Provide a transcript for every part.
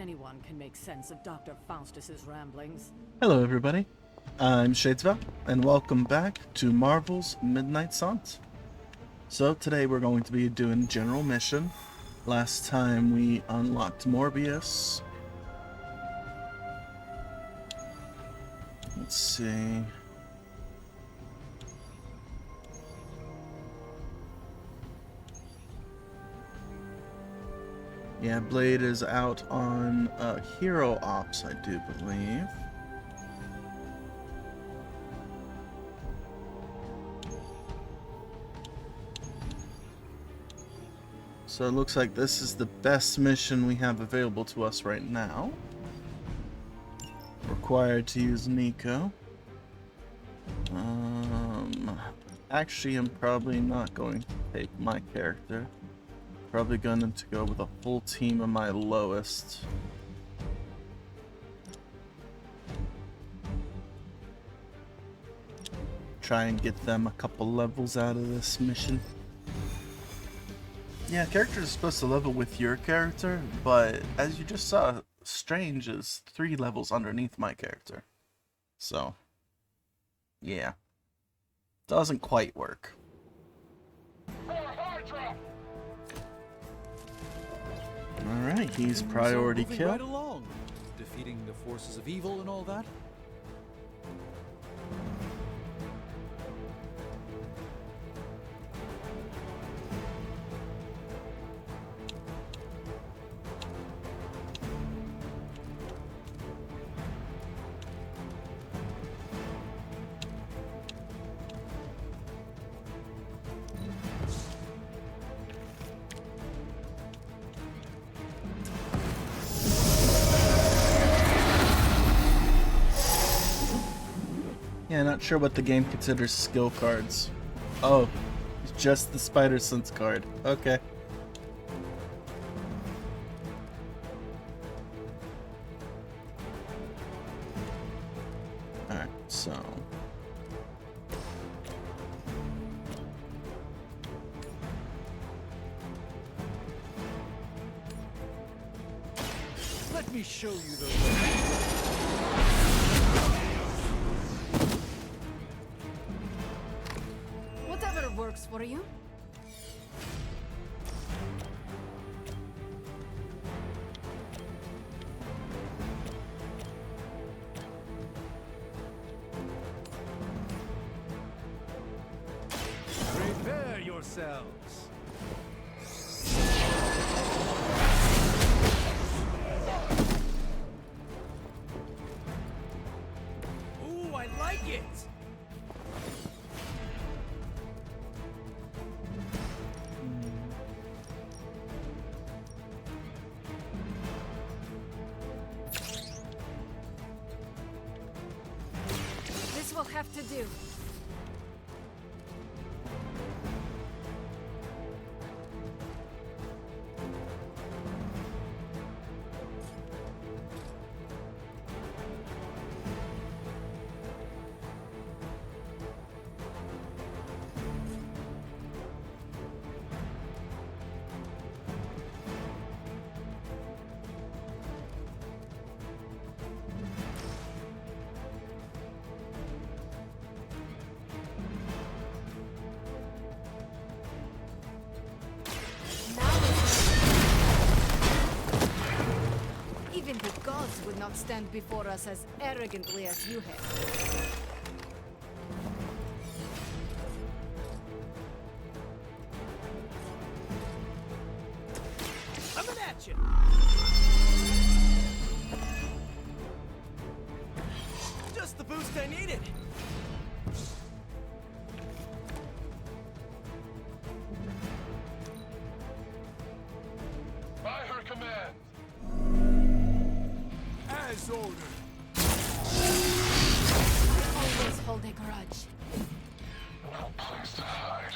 anyone can make sense of Dr. Faustus's ramblings. Hello everybody, I'm Shadesville, and welcome back to Marvel's Midnight Suns. So today we're going to be doing general mission. Last time we unlocked Morbius. Let's see. Yeah, Blade is out on Hero Ops, I do believe. So it looks like this is the best mission we have available to us right now. Required to use Nico. Actually, I'm probably not going to take my character. Probably going to go with a full team of my lowest. Try and get them a couple levels out of this mission. Yeah, characters are supposed to level with your character, but as you just saw, Strange is 3 levels underneath my character. So, yeah. Doesn't quite work. Alright, he's priority kill. Right along, defeating the forces of evil and all that. Yeah, not sure what the game considers skill cards. Oh, it's just the Spider Sense card. Okay. Alright, so... Let me show you the Whatever works for you. Prepare yourselves. Ooh, I like it. This will have to do. Even the gods would not stand before us as arrogantly as you have. Coming at you. Just the boost I needed. By her command. As ordered. Always hold a grudge. No place to hide.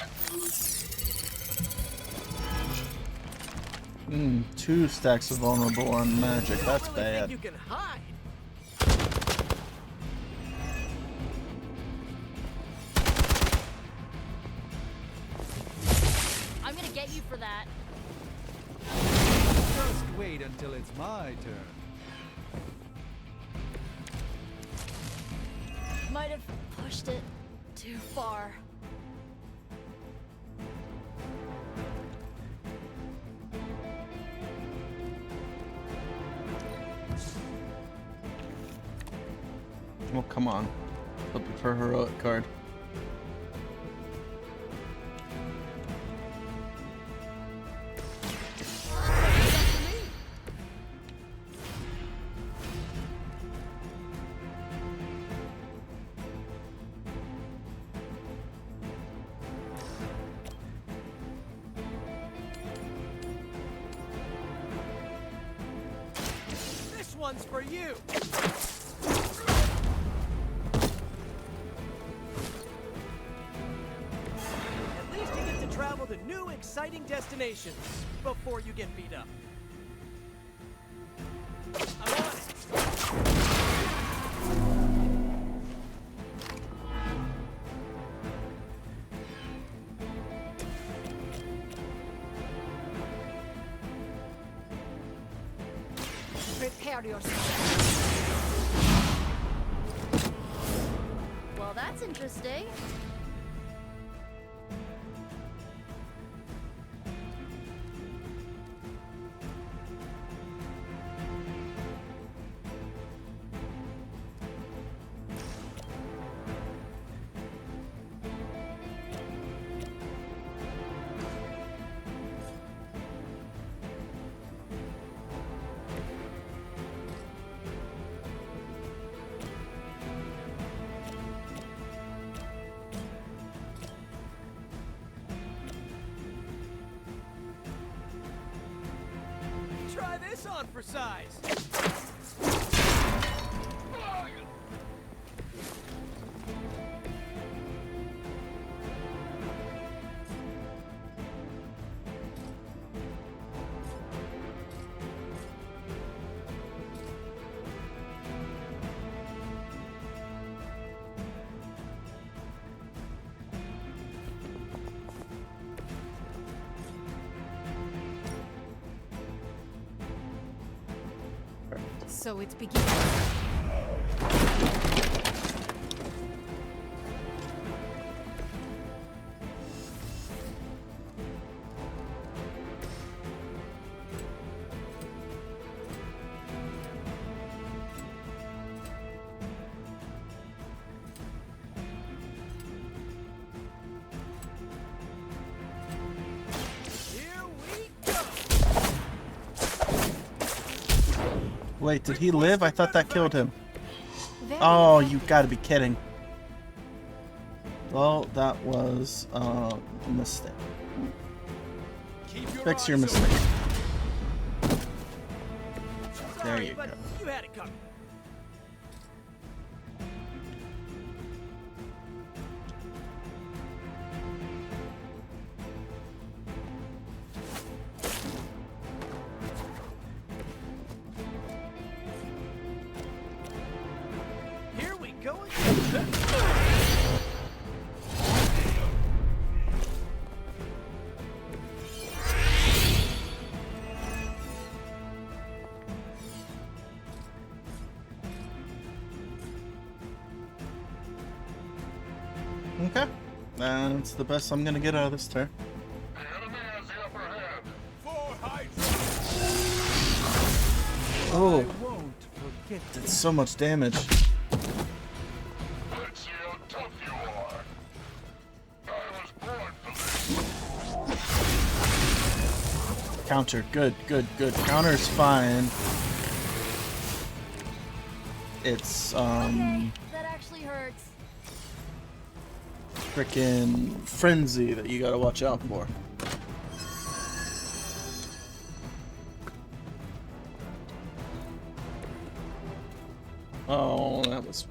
2 stacks of vulnerable on magic. That's Really bad. think you can hide? I'm gonna get you for that. Just wait until it's my turn. Might have pushed it too far. Oh, come on. Looking for a heroic card. This one's for you. At least you get to travel to new, exciting destinations before you get beat up. I'm on it. Prepare yourself. Well, that's interesting. Try this on for size. So it's beginning. Here we go. Wait, did he live? I thought that killed him. Very Oh, you effective. gotta be kidding. Well, that was a mistake. Keep your Fix your eyes mistake. open. There Sorry, you but go. you had it coming. Here we go again. Okay. That's the best I'm gonna get out of this turn. The enemy has the upper hand. For Hydra. Oh, I won't forget did so much damage. Let's see how tough you are. I was born for this. Counter. Good, good, good. Counter's fine. It's, Okay, that actually hurts. frickin' frenzy that you gotta watch out for. Oh, that was...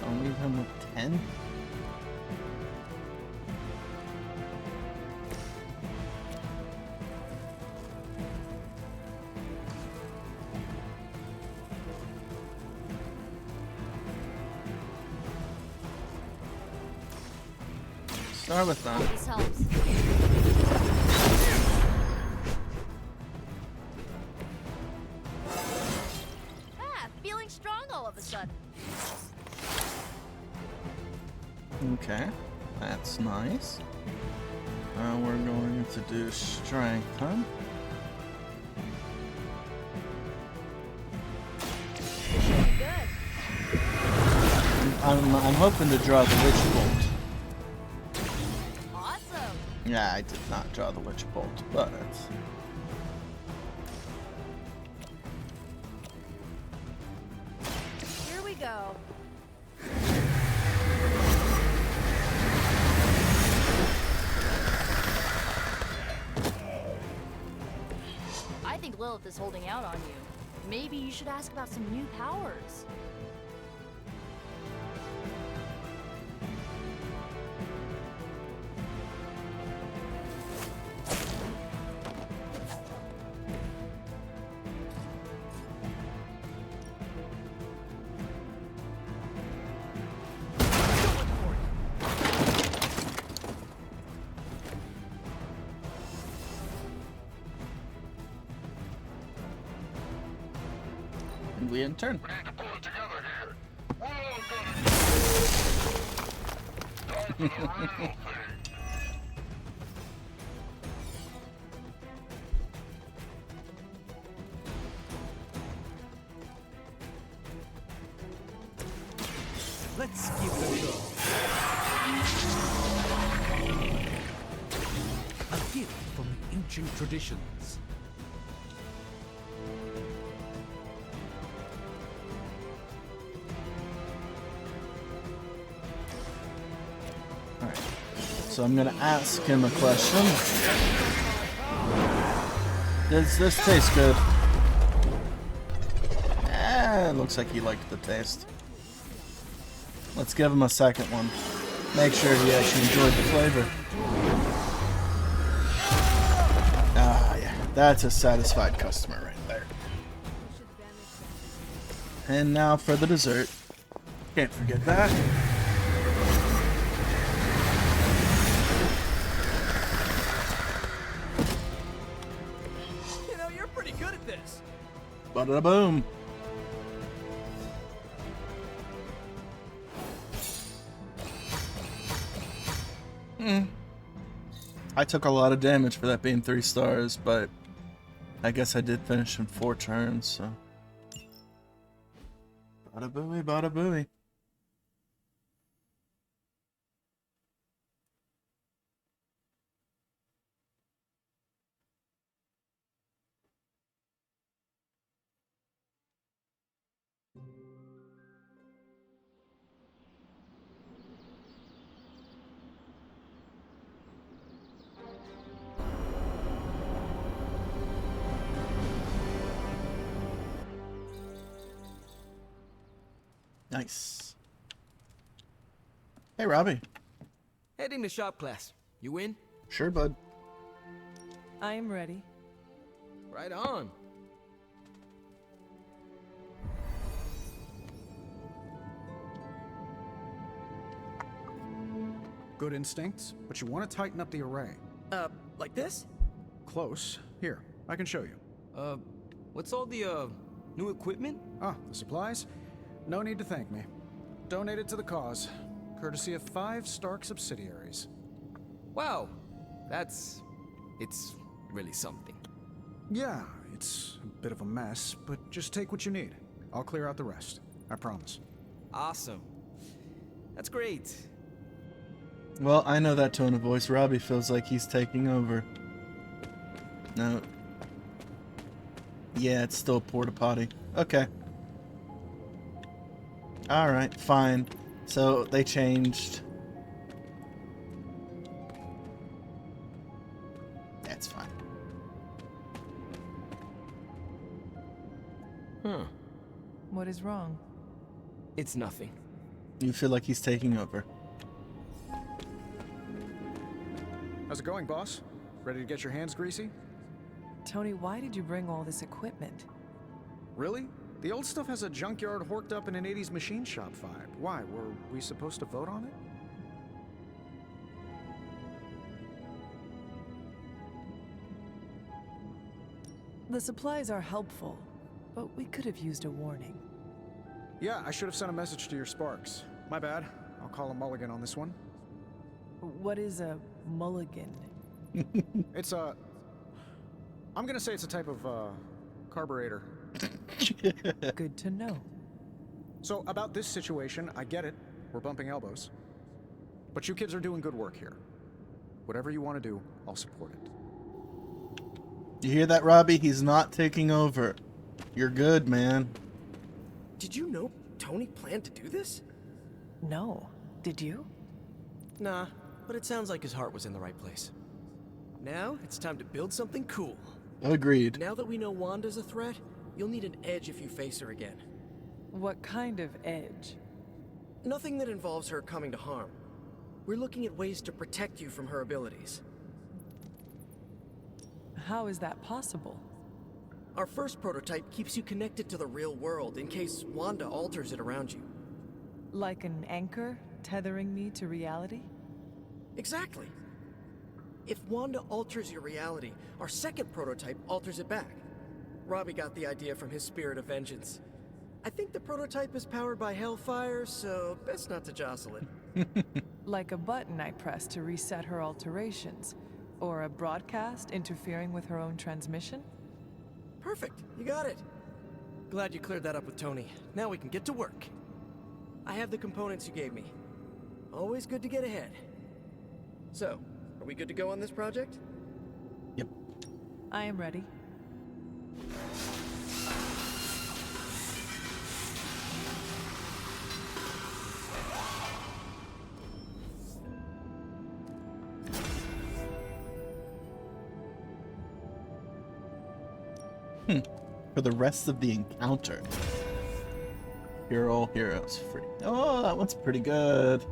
I'll leave him with 10? Start with that. This helps. Ah, feeling strong all of a sudden. Okay, that's nice. We're going to do strength, huh? Good. I'm hoping to draw the Witch Bolt. Awesome. Yeah, I did not draw the Witch Bolt, but Here we go. I think Lilith is holding out on you. Maybe you should ask about some new powers. and we in turn. We need to pull it together here. We're all gonna time for the real thing. Let's give it a go. A gift from ancient traditions. Alright. So I'm gonna ask him a question. Does this taste good? It looks like he liked the taste. Let's give him a second one. Make sure he actually enjoyed the flavor. Ah, yeah. That's a satisfied customer right there. And now for the dessert. Can't forget that. You know, you're pretty good at this. Bada boom. I took a lot of damage for that being 3 stars, but I guess I did finish in 4 turns, so. Bada booey, bada booey. Nice. Hey, Robbie. Heading to shop class. You in? Sure, bud. I am ready. Right on. Good instincts, but you want to tighten up the array. Like this? Close. Here, I can show you. What's all the, new equipment? Ah, the supplies? No need to thank me. Donated to the cause, courtesy of 5 Stark subsidiaries. Wow. It's really something. Yeah, it's a bit of a mess, but just take what you need. I'll clear out the rest. I promise. Awesome. That's great. Well, I know that tone of voice. Robbie feels like he's taking over. No. Yeah, it's still a porta potty. Okay. Alright, fine. So, they changed. That's fine. Huh. What is wrong? It's nothing. You feel like he's taking over. How's it going, boss? Ready to get your hands greasy? Tony, why did you bring all this equipment? Really? The old stuff has a junkyard horked up in an 80s machine shop vibe. Why? Were we supposed to vote on it? The supplies are helpful, but we could have used a warning. Yeah, I should have sent a message to your Sparks. My bad. I'll call a mulligan on this one. What is a mulligan? It's a... I'm gonna say it's a type of, carburetor. Good to know. So, about this situation, I get it. We're bumping elbows. But you kids are doing good work here. Whatever you want to do, I'll support it. You hear that, Robbie? He's not taking over. You're good, man. Did you know Tony planned to do this? No. Did you? Nah, but it sounds like his heart was in the right place. Now, it's time to build something cool. Agreed. Now that we know Wanda's a threat, you'll need an edge if you face her again. What kind of edge? Nothing that involves her coming to harm. We're looking at ways to protect you from her abilities. How is that possible? Our first prototype keeps you connected to the real world in case Wanda alters it around you. Like an anchor tethering me to reality? Exactly. If Wanda alters your reality, our second prototype alters it back. Robbie got the idea from his spirit of vengeance. I think the prototype is powered by Hellfire, so best not to jostle it. Like a button I press to reset her alterations? Or a broadcast interfering with her own transmission? Perfect, you got it. Glad you cleared that up with Tony. Now we can get to work. I have the components you gave me. Always good to get ahead. So, are we good to go on this project? Yep. I am ready. For the rest of the encounter. You're all heroes free. Oh, that one's pretty good.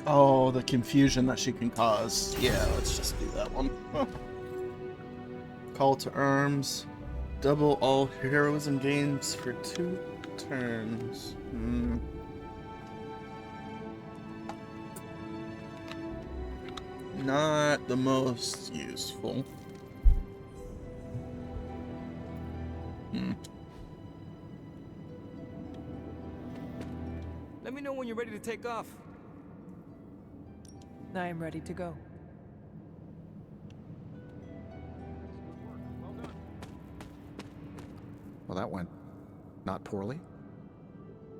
Oh, the confusion that she can cause. Yeah, let's just do that one. Call to arms. Double all heroism gains for 2 turns. Not the most useful. Let me know when you're ready to take off. I am ready to go. Well, that went not poorly.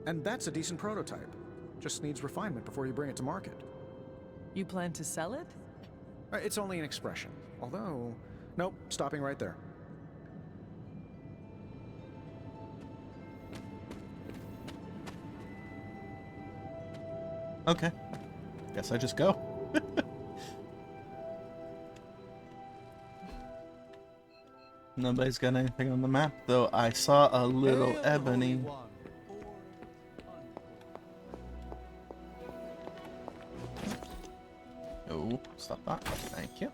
And that's a decent prototype. Just needs refinement before you bring it to market. You plan to sell it? It's only an expression. Although, nope, stopping right there. Okay. Guess I just go. Nobody's got anything on the map, though. I saw a little ebony. Oh, stop that. Thank you.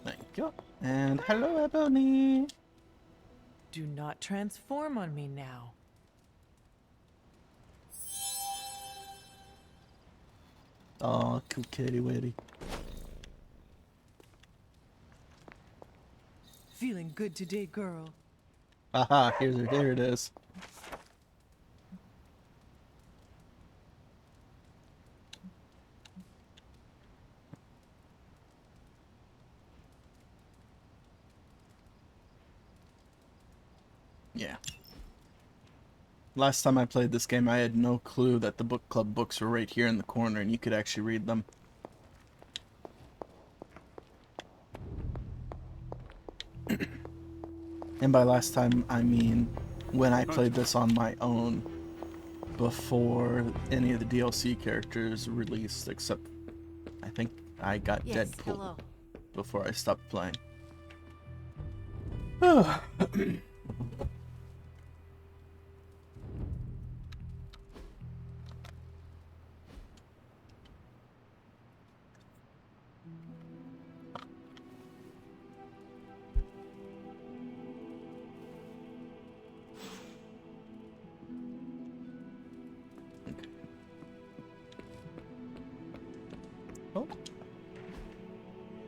Thank you. And hello, Ebony. Do not transform on me now. Oh, cool kitty witty. Feeling good today, girl. Aha, here it is. Yeah. Last time I played this game, I had no clue that the book club books were right here in the corner and you could actually read them. And by last time, I mean when I played this on my own before any of the DLC characters released, except I think I got Yes, Deadpool hello. before I stopped playing.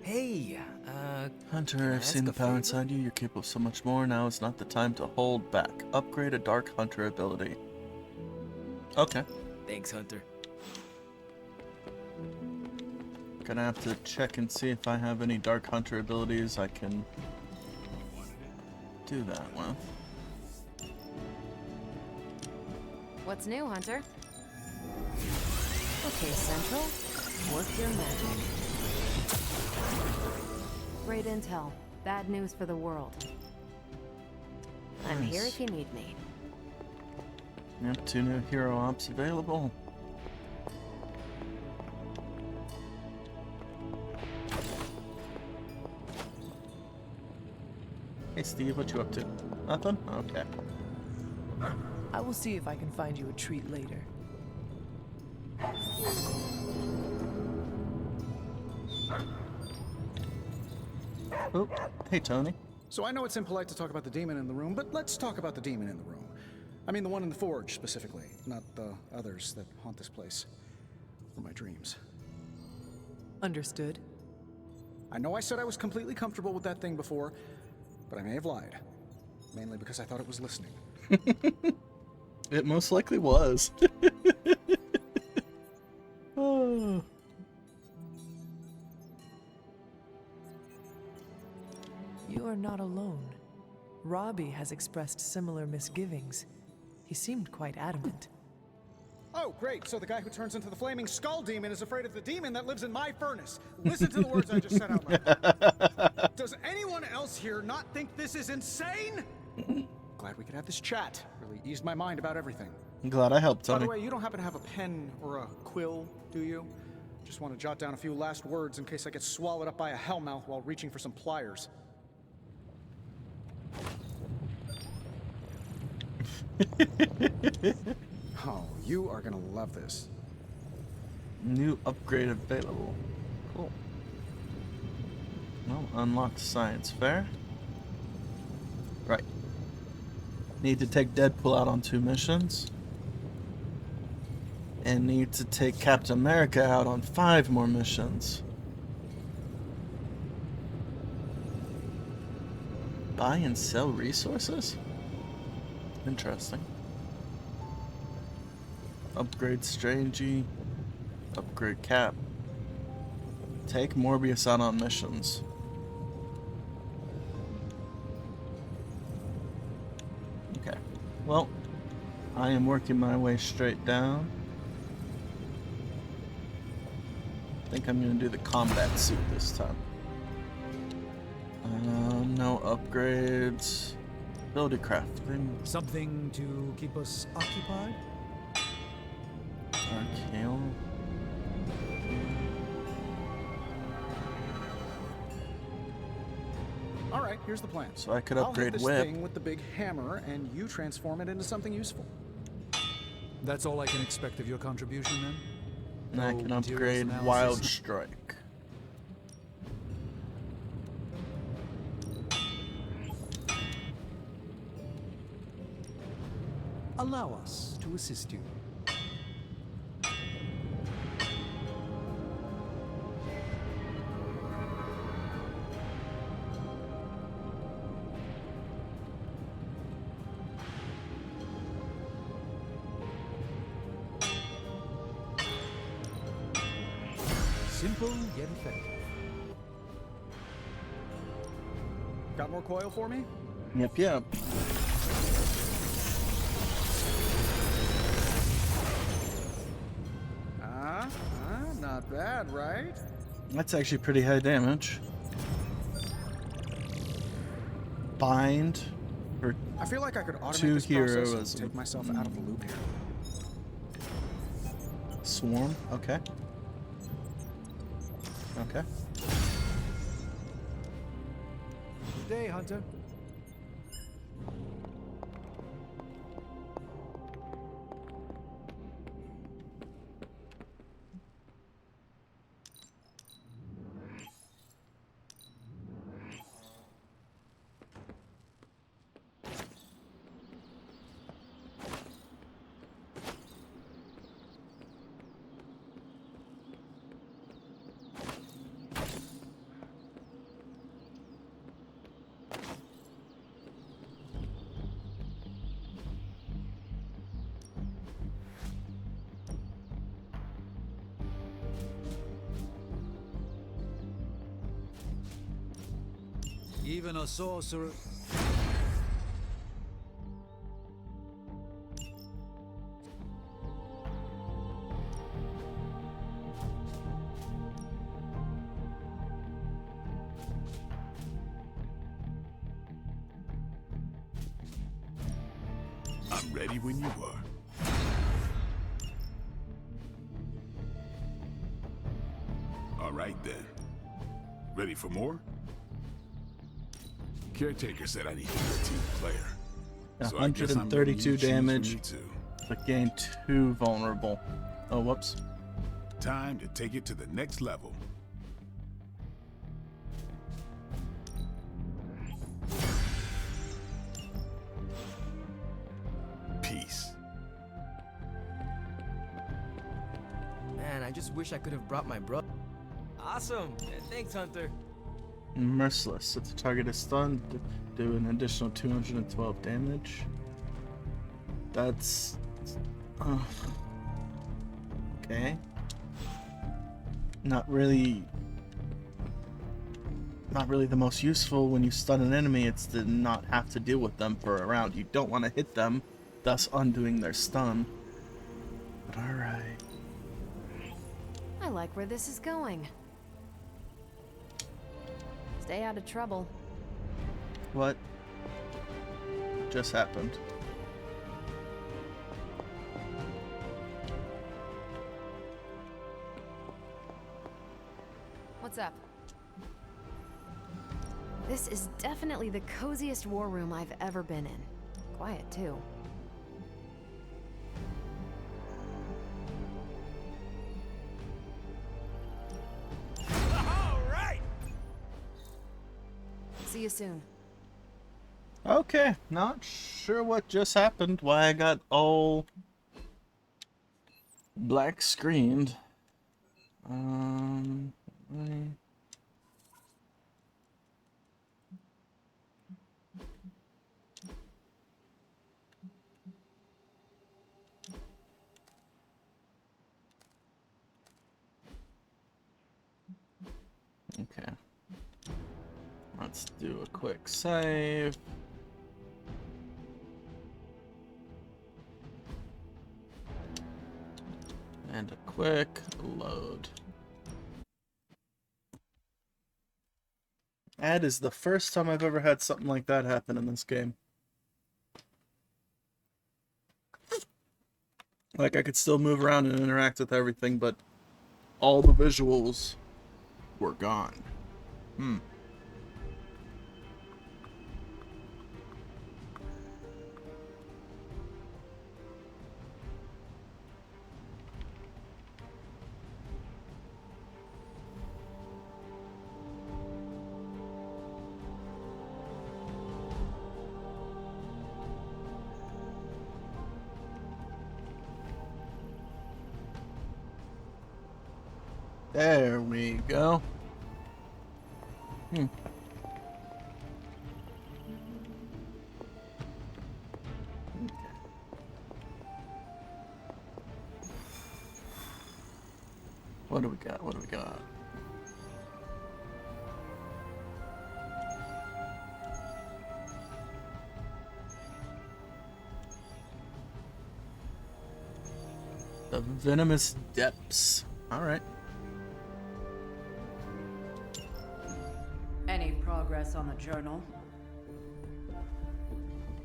Hey, Hunter, I've ask seen the a power favor? inside you. You're capable of so much more. Now is not the time to hold back. Upgrade a Dark Hunter ability. Okay. thanks, Hunter. Gonna have to check and see if I have any Dark Hunter abilities I can do that with. What's new, Hunter? Okay, Central. Work your magic. Great intel. Bad news for the world. I'm here Nice. if you need me. Yep, 2 new hero ops available. Hey Steve, what you up to? Nothing? Okay. I will see if I can find you a treat later. Oh, hey Tony. So I know it's impolite to talk about the demon in the room, but let's talk about the demon in the room. I mean the one in the forge, specifically, not the others that haunt this place. Or my dreams. Understood. I know I said I was completely comfortable with that thing before, but I may have lied. Mainly because I thought it was listening. It most likely was. Oh. You are not alone. Robbie has expressed similar misgivings. He seemed quite adamant. Oh, great. So the guy who turns into the flaming skull demon is afraid of the demon that lives in my furnace. Listen to the words I just said out loud. Does anyone else here not think this is insane? Glad we could have this chat. Really eased my mind about everything. I'm glad I helped, By Tony. the way, you don't happen to have a pen or a quill, do you? Just want to jot down a few last words in case I get swallowed up by a hellmouth while reaching for some pliers. Oh, you are gonna love this. New upgrade available. Cool. Well, unlocked science fair. Right. Need to take Deadpool out on 2 missions. And need to take Captain America out on 5 more missions. Buy and sell resources? Interesting. Upgrade Strangey. Upgrade Cap. Take Morbius out on missions. Okay. Well, I am working my way straight down. I think I'm going to do the combat suit this time. No upgrades. Ability crafting. Something to keep us occupied? Arcane. All right, here's the plan. So I could I'll hit upgrade this whip. thing with the big hammer, and you transform it into something useful. That's all I can expect of your contribution, then? And I No can materials upgrade analysis? Wild Strike. Allow us to assist you. Simple yet effective. Got more coil for me? Yep, yep. Not bad, right? That's actually pretty high damage. Bind for I feel like I could automate 2 this process and heroism. take myself out of the loop here. Swarm. Okay. Okay. Good day, Hunter. Even a sorcerer. I'm ready when you are. All right then. Ready for more? Caretaker said I need to be a team player. So I guess I'm letting 132 you choose for damage. me too. But gain 2 vulnerable. Oh, whoops. Time to take it to the next level. Peace. Man, I just wish I could have brought my brother. Awesome. Thanks, Hunter. Merciless. If the target is stunned, do an additional 212 damage. That's... okay. Not really the most useful when you stun an enemy. It's to not have to deal with them for a round. You don't want to hit them, thus undoing their stun. But alright. I like where this is going. Stay out of trouble. What just happened? What's up? This is definitely the coziest war room I've ever been in. Quiet, too. All right. See you soon. Okay, not sure what just happened, why I got all black screened. Okay. Let's do a quick save. And a quick load. That is the first time I've ever had something like that happen in this game. Like, I could still move around and interact with everything, but all the visuals were gone. There we go. What do we got? What do we got? The Venomous Depths. Alright. Any progress on the journal?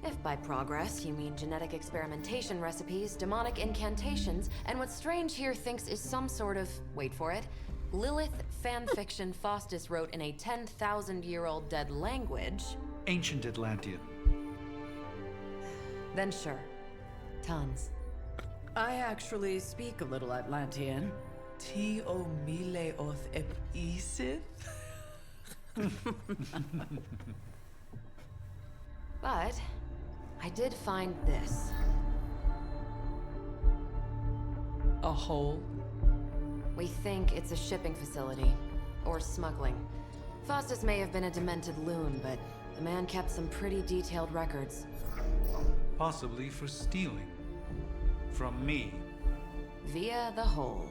If by progress you mean genetic experimentation recipes, demonic incantations, and what Strange here thinks is some sort of, wait for it, Lilith fanfiction Faustus wrote in a 10,000-year-old dead language... Ancient Atlantean. Then sure. Tons. I actually speak a little Atlantean. Ti o mile oth ep isith? But I did find this. A hole? We think it's a shipping facility. Or smuggling. Faustus may have been a demented loon, but the man kept some pretty detailed records. Possibly for stealing. From me. Via the hole.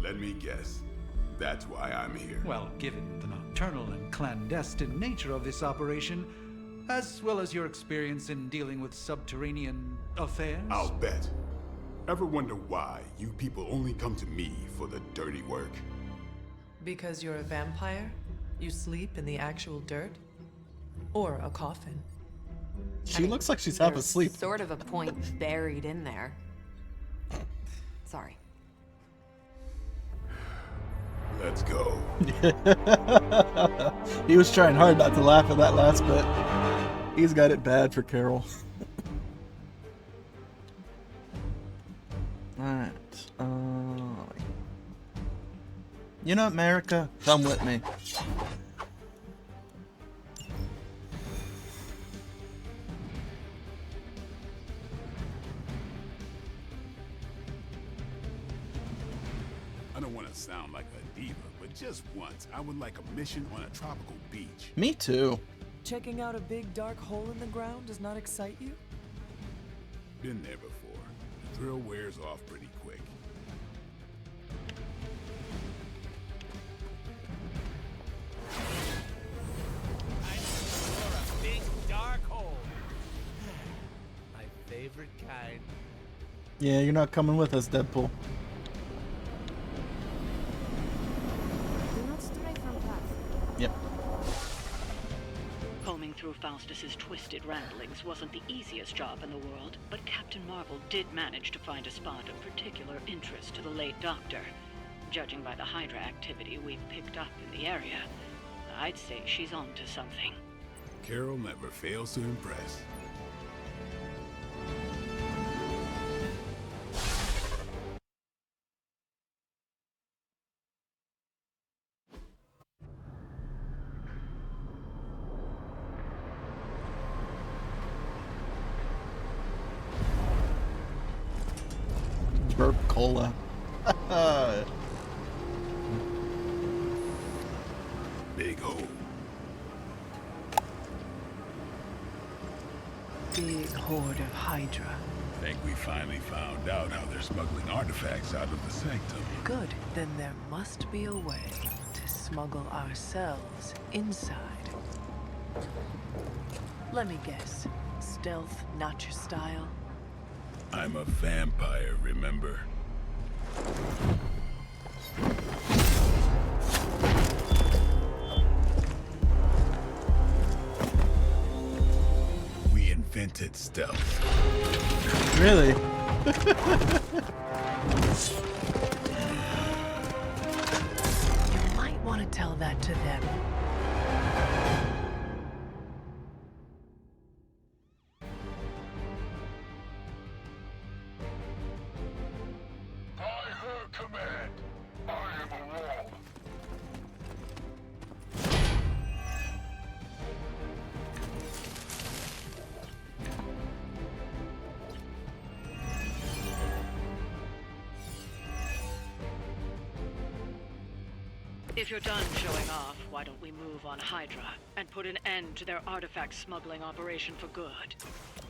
Let me guess. That's why I'm here. Well, given the nocturnal and clandestine nature of this operation, as well as your experience in dealing with subterranean affairs... I'll bet. Ever wonder why you people only come to me for the dirty work? Because you're a vampire? You sleep in the actual dirt? Or a coffin? She looks like she's half asleep. Sort of a point buried in there. Sorry. Let's go. He was trying hard not to laugh at that last bit. He's got it bad for Carol. Alright. You know, America, come with me. I don't want to sound like a diva, but just once, I would like a mission on a tropical beach. Me too. Checking out a big dark hole in the ground does not excite you? Been there before. The thrill wears off pretty quick. I know you're a big dark hole. My favorite kind. Yeah, you're not coming with us, Deadpool. Do not stray from path. Yep. Combing through Faustus's twisted ramblings wasn't the easiest job in the world, but Captain Marvel did manage to find a spot of particular interest to the late Doctor. Judging by the Hydra activity we've picked up in the area, I'd say she's onto something. Carol never fails to impress. Burp cola. Big hole. Big horde of Hydra. Think we finally found out how they're smuggling artifacts out of the sanctum. Good. Then there must be a way to smuggle ourselves inside. Let me guess. Stealth, not your style? I'm a vampire, remember? We invented stealth. Really? You might want to tell that to them. By her command, I am a wall. If you're done showing off, why don't we move on Hydra and put an end to their artifact smuggling operation for good?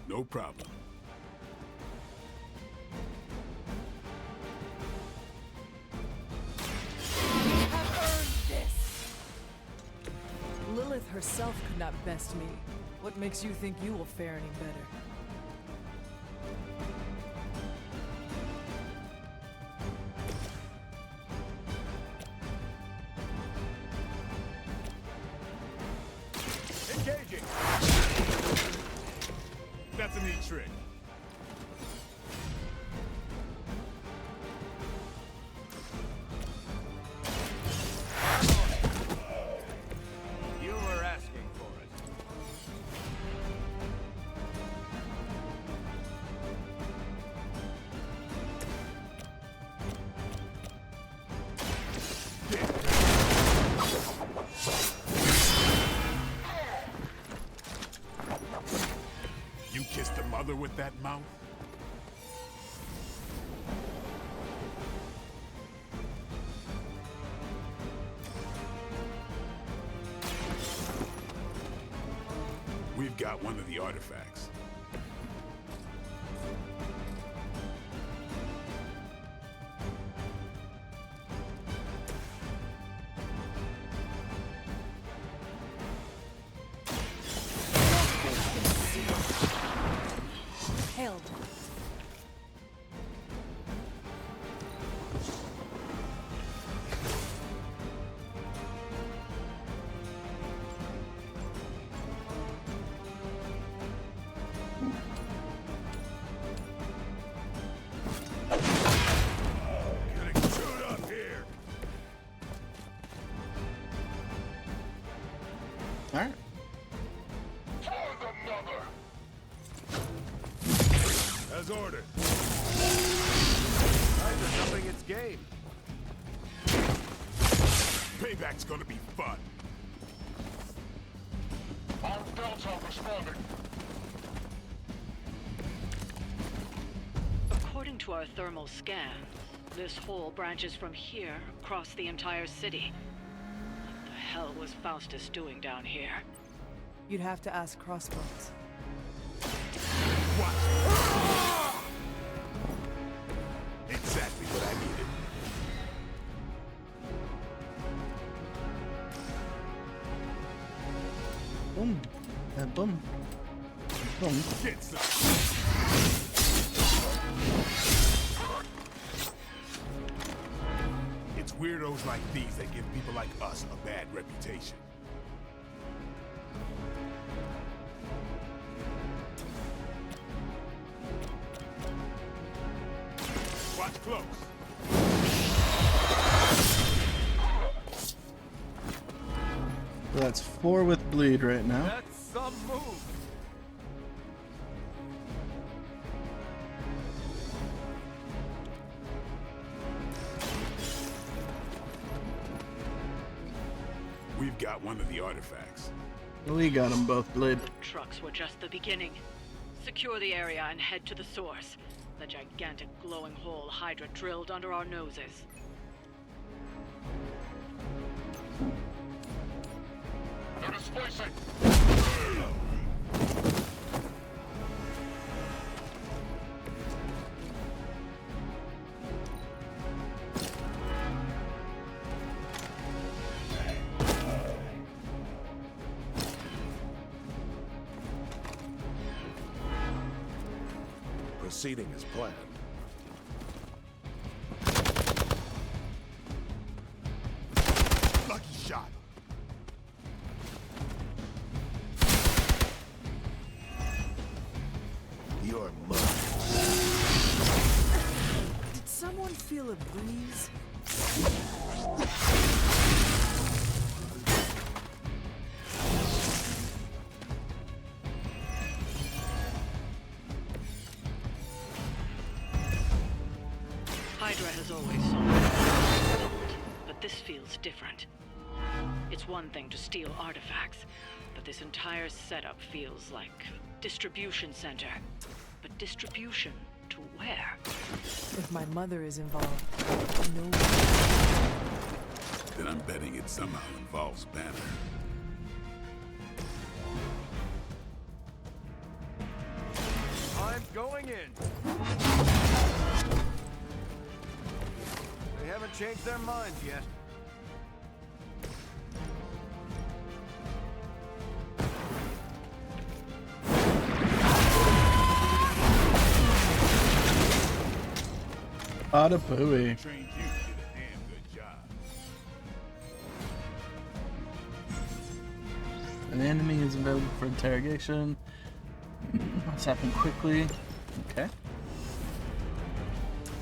No problem. Lilith herself could not best me. What makes you think you will fare any better? Engaging. That's a neat trick. You were asking for it. You kissed the mother with that mouth? We've got one of the artifacts. as ordered. Hydra's upping its game. Payback's gonna be fun. Our Delta responding. According to our thermal scan, this hole branches from here across the entire city. What the hell was Faustus doing down here? You'd have to ask Crossbones. Exactly what I needed. Boom. And boom. Boom. Get some. It's weirdos like these that give people like us a bad reputation. Watch close. So that's 4 with bleed right now. That's some move. We've got one of the artifacts. We got them both bleed. The trucks were just the beginning. Secure the area and head to the source. The gigantic glowing hole Hydra drilled under our noses. They're displacing. Proceeding as planned. Lucky shot. You're mine. Did someone feel a breeze? Hydra has always sought, but this feels different. It's one thing to steal artifacts, but this entire setup feels like a distribution center. But distribution to where? If my mother is involved, no. Then I'm betting it somehow involves Banner. I'm going in. They haven't changed their minds yet. Bada booey. Trained you did a damn good job. An enemy is available for interrogation. Let's happen quickly. Okay.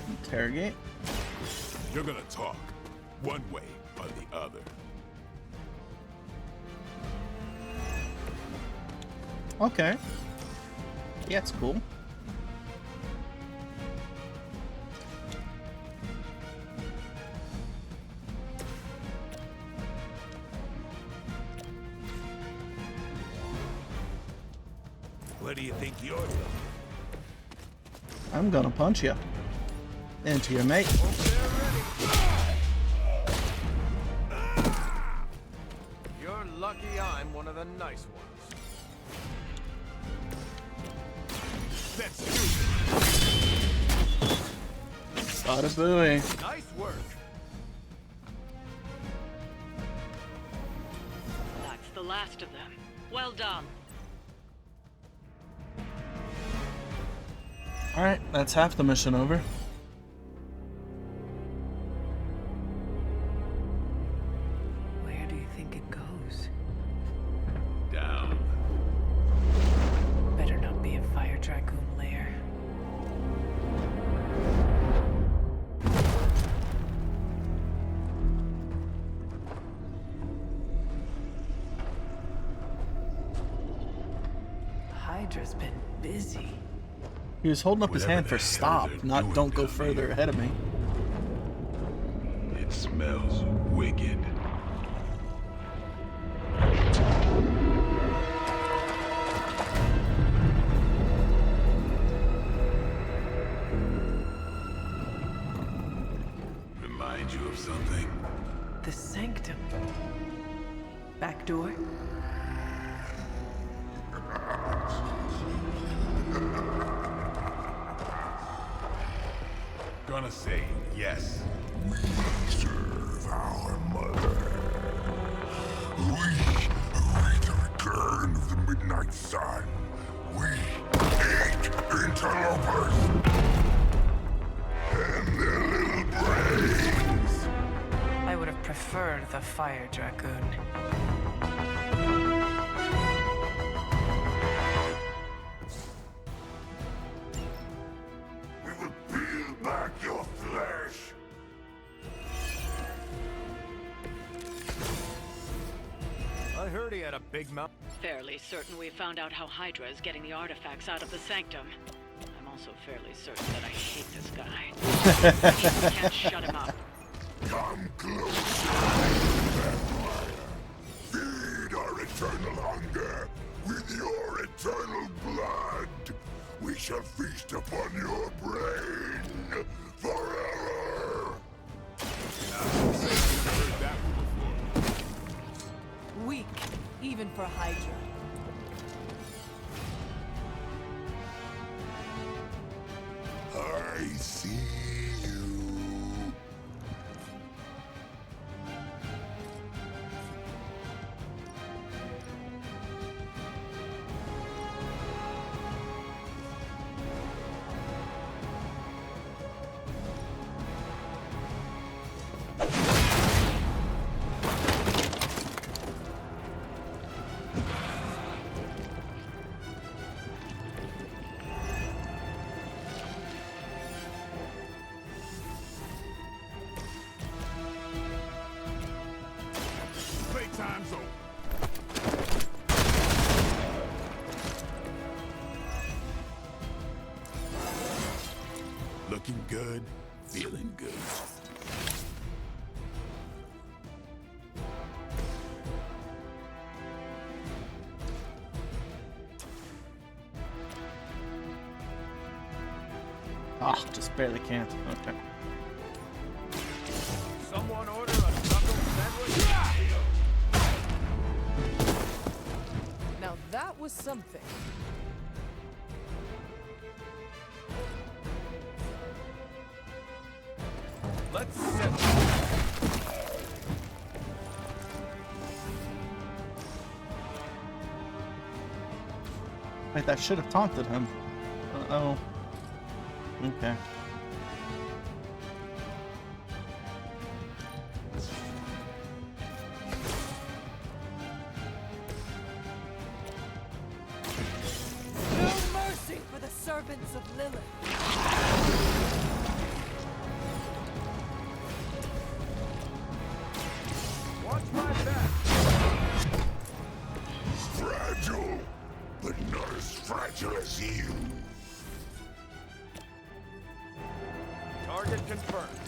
Interrogate. You're gonna talk, one way or the other. Okay. Yeah, it's cool. Where do you think you're going? I'm gonna punch you. Into your mate. You're lucky I'm one of the nice ones. Let's do it. Bada booey. Nice work. That's the last of them. Well done. Alright, that's half the mission over. Where do you think it goes? Down. Better not be a fire dragoon lair. Hydra's been busy. He was holding up his hand for stop, not don't go further ahead of me. It smells wicked. Remind you of something? The sanctum. Back door? Gonna say yes. We serve our mother. We await the return of the Midnight Sun. We hate interlopers and their little brains. I would have preferred the Fire Dragoon. We will peel back your flesh. I heard he had a big mouth. Fairly certain we found out how Hydra is getting the artifacts out of the Sanctum. I'm also fairly certain that I hate this guy. I can't shut him up. Come closer, vampire. Feed our eternal hunger with your eternal blood. We shall feast upon your brain forever. Heard that one before. Weak, even for Hydra. I see you. Playtime's over. Looking good, feeling good. Ah, just barely can't. Okay. Someone order a knuckle sandwich? Now that was something. Let's sit. Wait, that should have taunted him. Uh-oh. Okay. No mercy for the servants of Lilith. Watch my back. Fragile, but not as fragile as you. Target confirmed.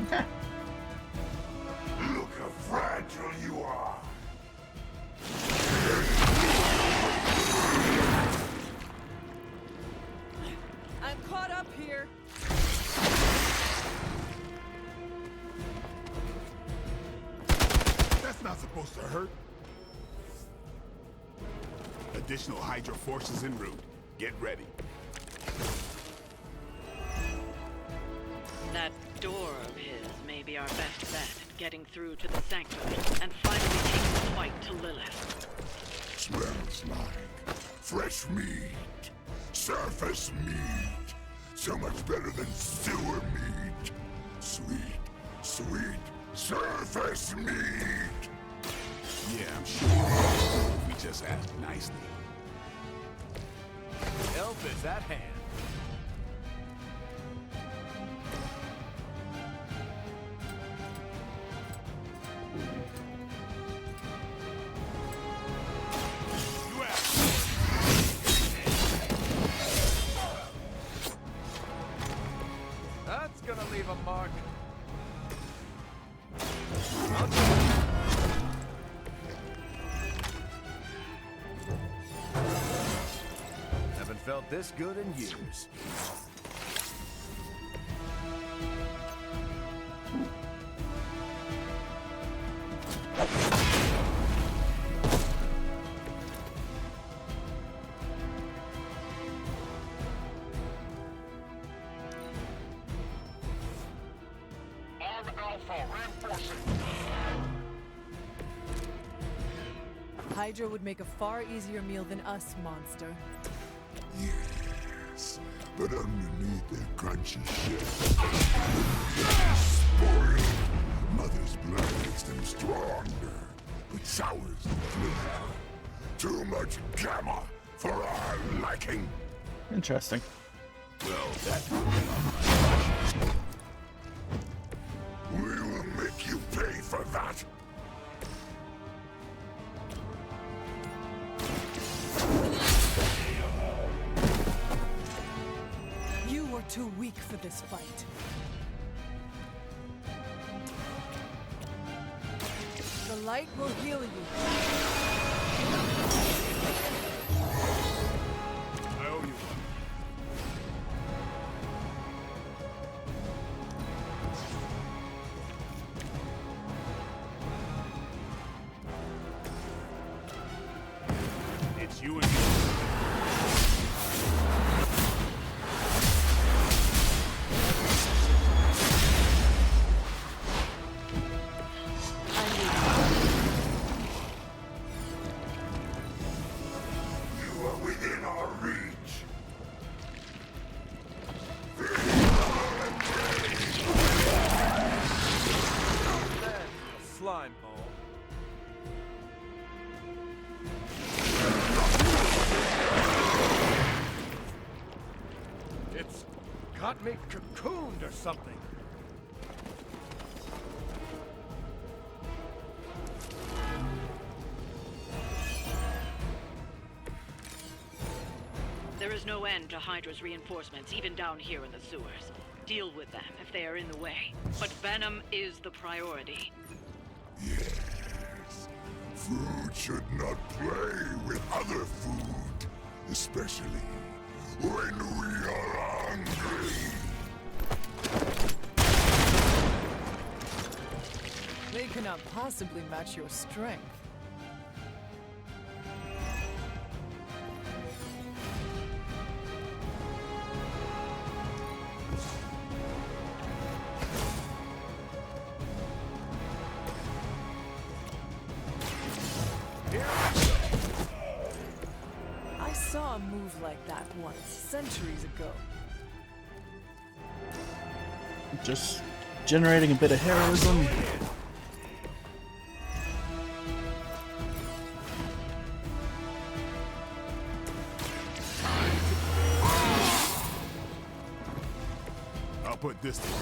Okay. Look how fragile you are. I'm caught up here. That's not supposed to hurt. Additional Hydra forces en route. Get ready. That door of his may be our best bet at getting through to the Sanctum and finally taking the fight to Lilith. Smells like fresh meat. Surface meat. So much better than sewer meat. Sweet, sweet surface meat. Yeah, I'm sure. We just act nicely. Help is at hand. leave a mark. Haven't felt this good in years. Hydra would make a far easier meal than us, monster. Yes, but underneath their crunchy shell, spoiled. Mother's blood makes them stronger, but sours the flavor. Too much gamma for our liking. Interesting. Well, that we will make you pay for that. You are too weak for this fight. The light will heal you. I owe you one. It's you and me. You are within our reach. A slime ball. It's got me cocooned or something. There is no end to Hydra's reinforcements, even down here in the sewers. Deal with them if they are in the way. But Venom is the priority. Yes. Food should not play with other food, especially when we are hungry. They cannot possibly match your strength. I saw a move like that once, centuries ago. Just generating a bit of heroism. I'll put this to use.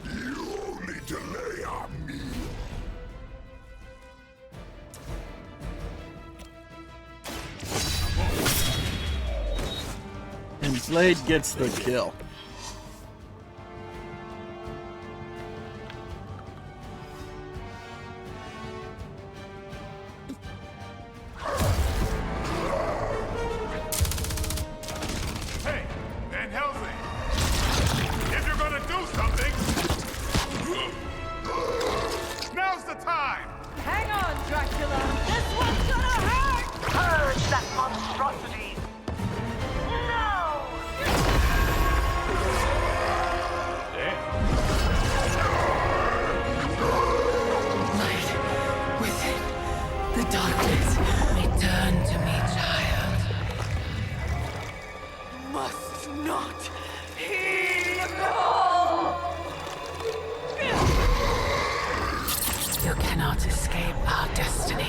You only delay our meal. And Blade gets the kill. Hey, Van Helsing! If you're gonna do something, now's the time! Hang on, Dracula! This one's gonna hurt! Purge that monstrosity! No! Light within the darkness. Return to me, child. Must not heed the call! You cannot escape our destiny.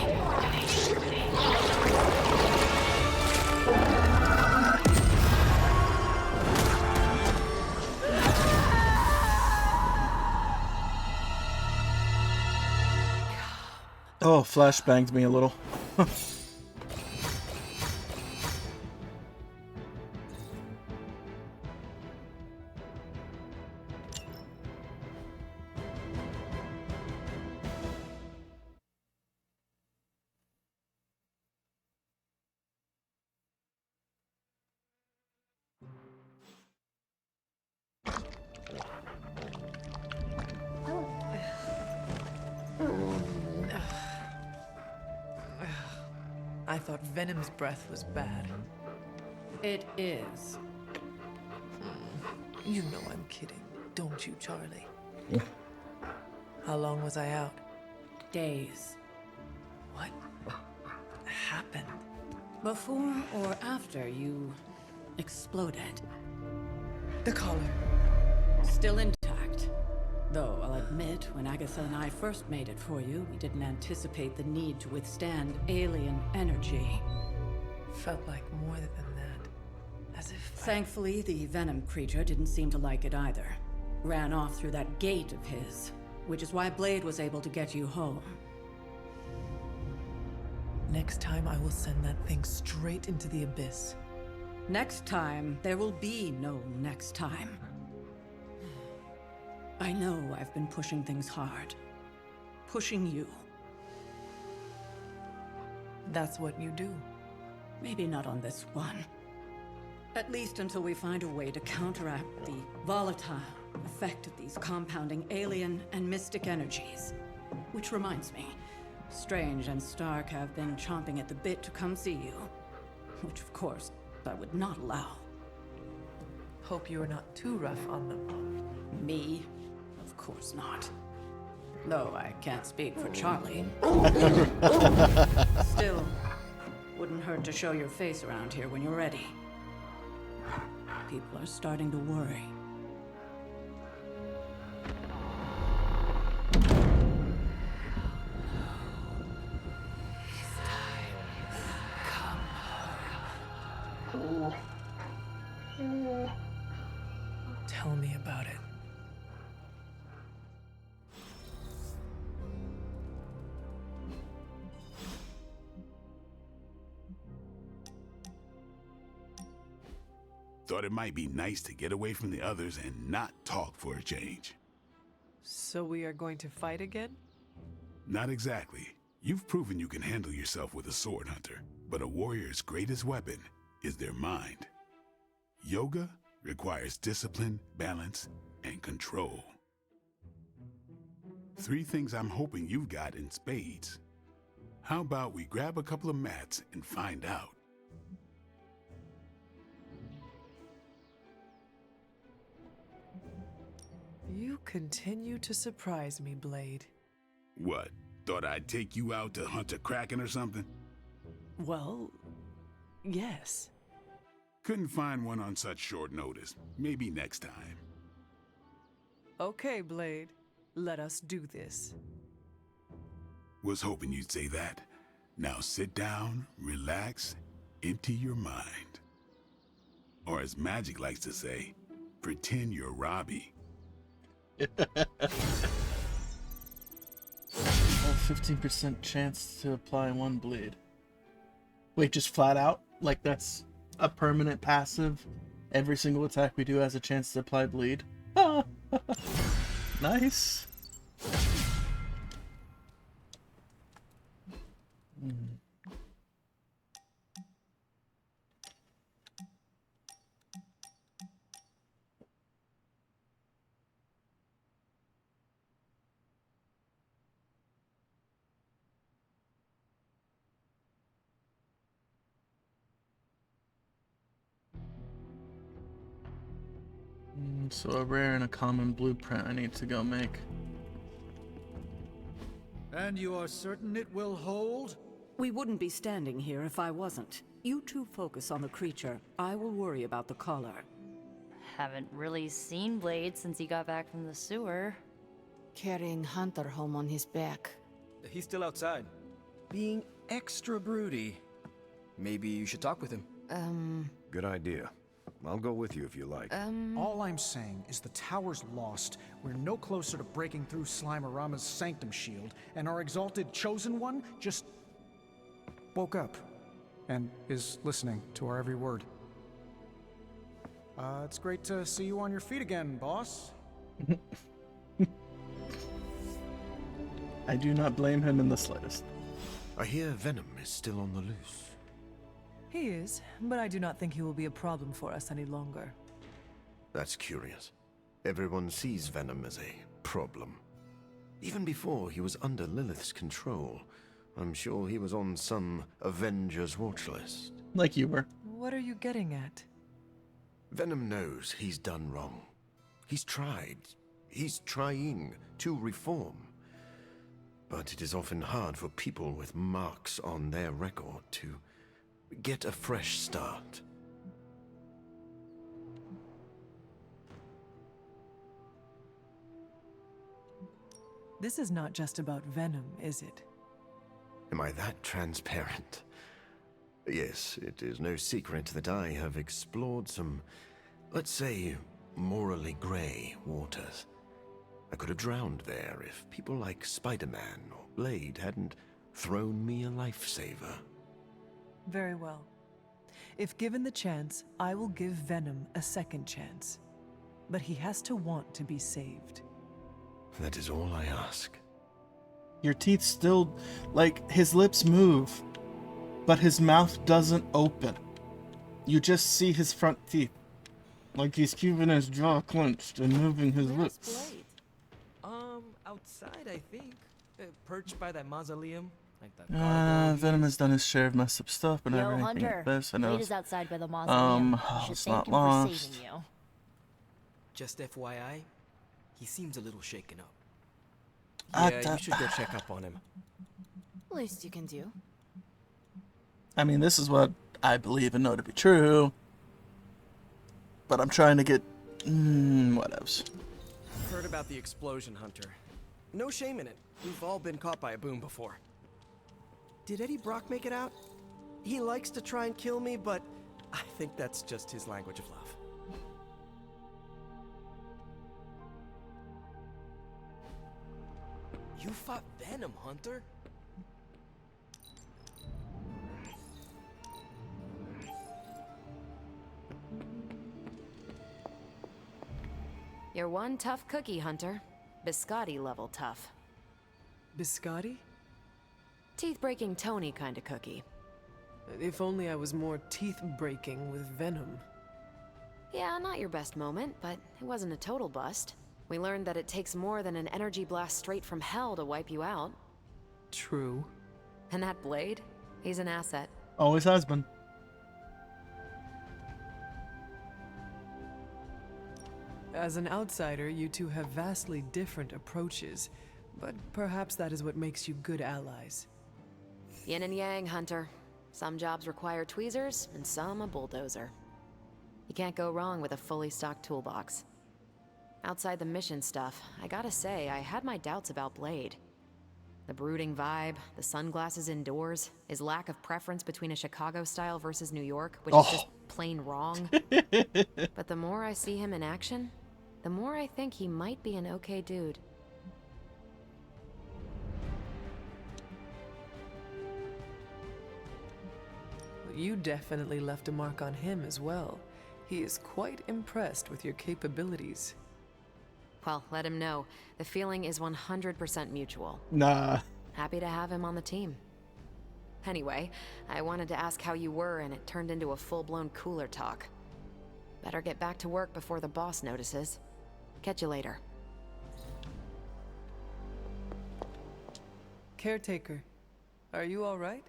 Oh, flashbanged me a little. I thought Venom's breath was bad. It is. You know I'm kidding, don't you, Charlie? How long was I out? Days. What happened? Before or after you exploded. The collar. Still intact. Though, I'll admit, when Agatha and I first made it for you, we didn't anticipate the need to withstand alien energy. Felt like more than that. As if Thankfully, the Venom creature didn't seem to like it either. Ran off through that gate of his, which is why Blade was able to get you home. Next time I will send that thing straight into the abyss. Next time, there will be no next time. I know I've been pushing things hard. Pushing you. That's what you do. Maybe not on this one. At least until we find a way to counteract the volatile effect of these compounding alien and mystic energies. Which reminds me, Strange and Stark have been chomping at the bit to come see you. Which, of course, I would not allow. Hope you are not too rough on them. Me? Of course not. Though I can't speak for Charlie. Still, wouldn't hurt to show your face around here when you're ready. People are starting to worry. Tell me about it. Thought it might be nice to get away from the others and not talk for a change. So we are going to fight again? Not exactly. You've proven you can handle yourself with a sword, Hunter, but a warrior's greatest weapon is their mind. Yoga requires discipline, balance, and control. 3 things I'm hoping you've got in spades. How about we grab a couple of mats and find out? You continue to surprise me, Blade. What? Thought I'd take you out to hunt a kraken or something? Well, yes. Couldn't find one on such short notice. Maybe next time. Okay, Blade. Let us do this. Was hoping you'd say that. Now sit down, relax, empty your mind. Or as Magic likes to say, pretend you're Robbie. 15% chance to apply 1 bleed. Wait, just flat out? Like that's a permanent passive? Every single attack we do has a chance to apply bleed? Nice. So a rare and a common blueprint I need to go make. And you are certain it will hold? We wouldn't be standing here if I wasn't. You two focus on the creature. I will worry about the collar. Haven't really seen Blade since he got back from the sewer. Carrying Hunter home on his back. he's still outside. Being extra broody. Maybe you should talk with him. Good idea. I'll go with you if you like. All I'm saying is the tower's lost. We're no closer to breaking through Slimerama's sanctum shield, and our exalted chosen one just woke up and is listening to our every word. It's great to see you on your feet again, boss. I do not blame him in the slightest. I hear Venom is still on the loose. He is, but I do not think he will be a problem for us any longer. That's curious. Everyone sees Venom as a problem. Even before he was under Lilith's control, I'm sure he was on some Avengers watch list. Like you were. What are you getting at? Venom knows he's done wrong. He's tried. He's trying to reform. But it is often hard for people with marks on their record to get a fresh start. This is not just about Venom, is it? Am I that transparent? Yes, it is no secret that I have explored some, let's say, morally gray waters. I could have drowned there if people like Spider-Man or Blade hadn't thrown me a lifesaver. Very well. If given the chance, I will give Venom a second chance. But he has to want to be saved. That is all I ask. Your teeth still, like, his lips move, but his mouth doesn't open. You just see his front teeth. Like he's keeping his jaw clenched and moving his lips. Blade? Outside, I think. Perched by that mausoleum. Like that Venom has done his share of messed up stuff, but never Yo, anything Hunter. like this. I know. Blade is outside by the mausoleum. You should it's thank not him for lost. saving you. Just FYI, he seems a little shaken up. Ah, Yeah, you should go check up on him. Least you can do. I mean, this is what I believe and know to be true. But I'm trying to get... whatevs. Heard about the explosion, Hunter. No shame in it. We've all been caught by a boom before. Did Eddie Brock make it out? He likes to try and kill me, but I think that's just his language of love. You fought Venom, Hunter? You're one tough cookie, Hunter. Biscotti level tough. Biscotti? Teeth-breaking Tony kind of cookie. If only I was more teeth-breaking with Venom. Yeah, not your best moment, but it wasn't a total bust. We learned that it takes more than an energy blast straight from hell to wipe you out. True. And that Blade? He's an asset. Always has been. As an outsider, you two have vastly different approaches, but perhaps that is what makes you good allies. Yin and yang, Hunter. Some jobs require tweezers, and some a bulldozer. You can't go wrong with a fully stocked toolbox. Outside the mission stuff, I gotta say, I had my doubts about Blade. The brooding vibe, the sunglasses indoors, his lack of preference between a Chicago style versus New York, which is just plain wrong. But the more I see him in action, the more I think he might be an okay dude. You definitely left a mark on him as well. He is quite impressed with your capabilities. Well, let him know. The feeling is 100% mutual. Nah. Happy to have him on the team. Anyway, I wanted to ask how you were, and it turned into a full-blown cooler talk. Better get back to work before the boss notices. Catch you later. Caretaker, are you all right?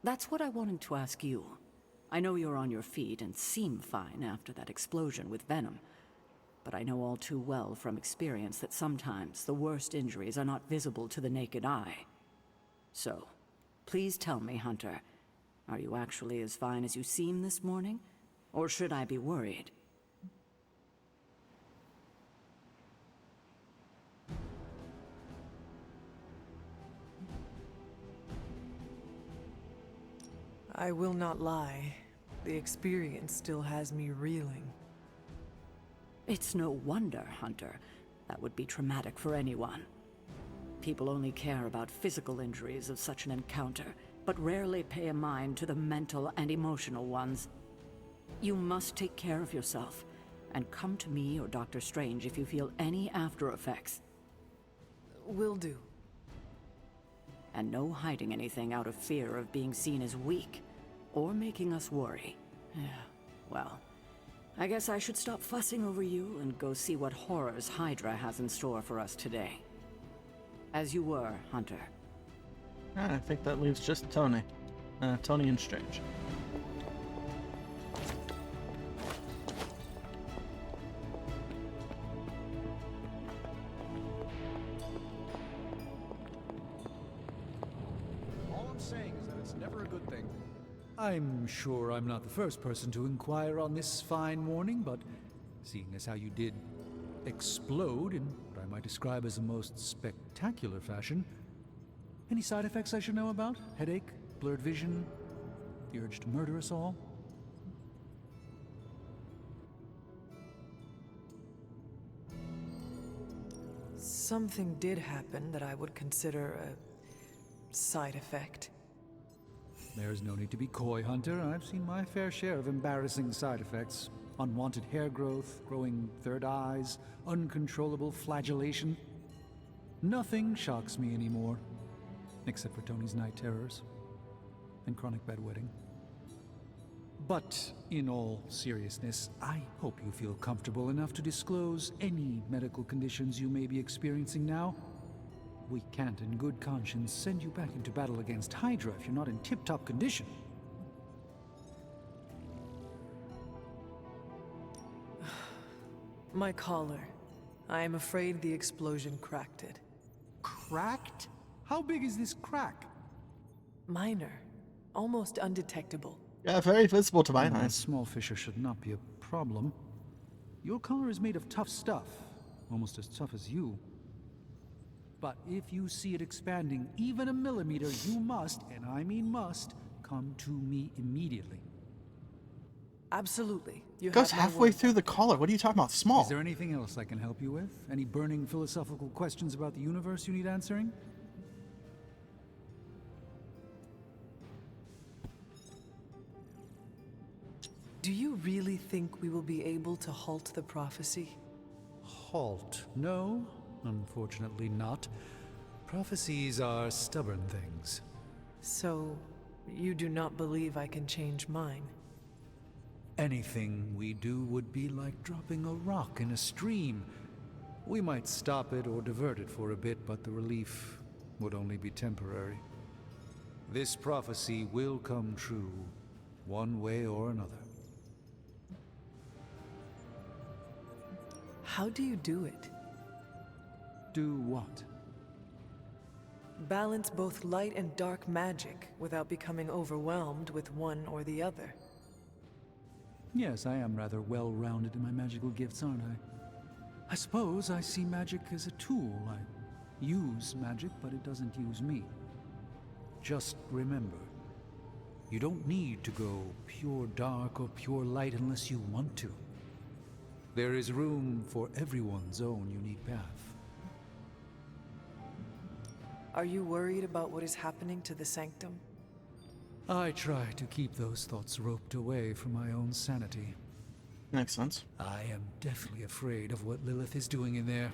That's what I wanted to ask you. I know you're on your feet and seem fine after that explosion with Venom. But I know all too well from experience that sometimes the worst injuries are not visible to the naked eye. So, please tell me, Hunter, are you actually as fine as you seem this morning? Or should I be worried? I will not lie. The experience still has me reeling. It's no wonder, Hunter. That would be traumatic for anyone. People only care about physical injuries of such an encounter, but rarely pay a mind to the mental and emotional ones. You must take care of yourself, and come to me or Dr. Strange if you feel any after effects. Will do. And no hiding anything out of fear of being seen as weak, or making us worry. Well, I guess I should stop fussing over you and go see what horrors Hydra has in store for us today. As you were, Hunter. I think that leaves just Tony. Tony and Strange. All I'm saying is that it's never a good thing. I'm sure I'm not the first person to inquire on this fine morning, but seeing as how you did explode in what I might describe as a most spectacular fashion, any side effects I should know about? Headache? Blurred vision? The urge to murder us all? Something did happen that I would consider a side effect. There's no need to be coy, Hunter. I've seen my fair share of embarrassing side effects. Unwanted hair growth, growing third eyes, uncontrollable flagellation. Nothing shocks me anymore, except for Tony's night terrors and chronic bedwetting. But in all seriousness, I hope you feel comfortable enough to disclose any medical conditions you may be experiencing now. We can't in good conscience send you back into battle against Hydra if you're not in tip-top condition. My collar. I am afraid the explosion cracked it. Cracked? How big is this crack? Minor. Almost undetectable. Yeah, very visible to my A eyes. small fissure should not be a problem. Your collar is made of tough stuff, almost as tough as you. But if you see it expanding even a millimeter, you must, and I mean must, come to me immediately. Absolutely. You It goes have my halfway word. through the collar. What are you talking about? Small. Is there anything else I can help you with? Any burning philosophical questions about the universe you need answering? Do you really think we will be able to halt the prophecy? Halt? No, unfortunately not. Prophecies are stubborn things. So, you do not believe I can change mine? Anything we do would be like dropping a rock in a stream. We might stop it or divert it for a bit, but the relief would only be temporary. This prophecy will come true, one way or another. How do you do it? Do what? Balance both light and dark magic without becoming overwhelmed with one or the other. Yes, I am rather well-rounded in my magical gifts, aren't I? I suppose I see magic as a tool. I use magic, but it doesn't use me. Just remember, you don't need to go pure dark or pure light unless you want to. There is room for everyone's own unique path. Are you worried about what is happening to the Sanctum? I try to keep those thoughts roped away from my own sanity. Makes sense. I am deathly afraid of what Lilith is doing in there.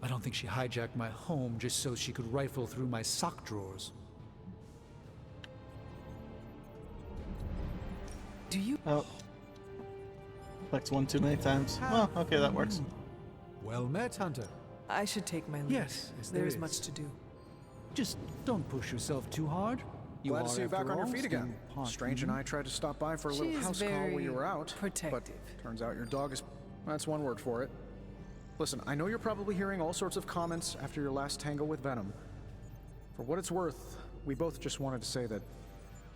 I don't think she hijacked my home just so she could rifle through my sock drawers. Do you... Oh. Flex one too many times. Well, okay, that works. Well met, Hunter. I should take my leave. Yes, there is much to do. Just don't push yourself too hard. Glad to are, see you back after on your all, feet still again. part Strange and human. I tried to stop by for a little She is house call while you were out. protective. But turns out your dog is... That's one word for it. Listen, I know you're probably hearing all sorts of comments after your last tangle with Venom. For what it's worth, we both just wanted to say that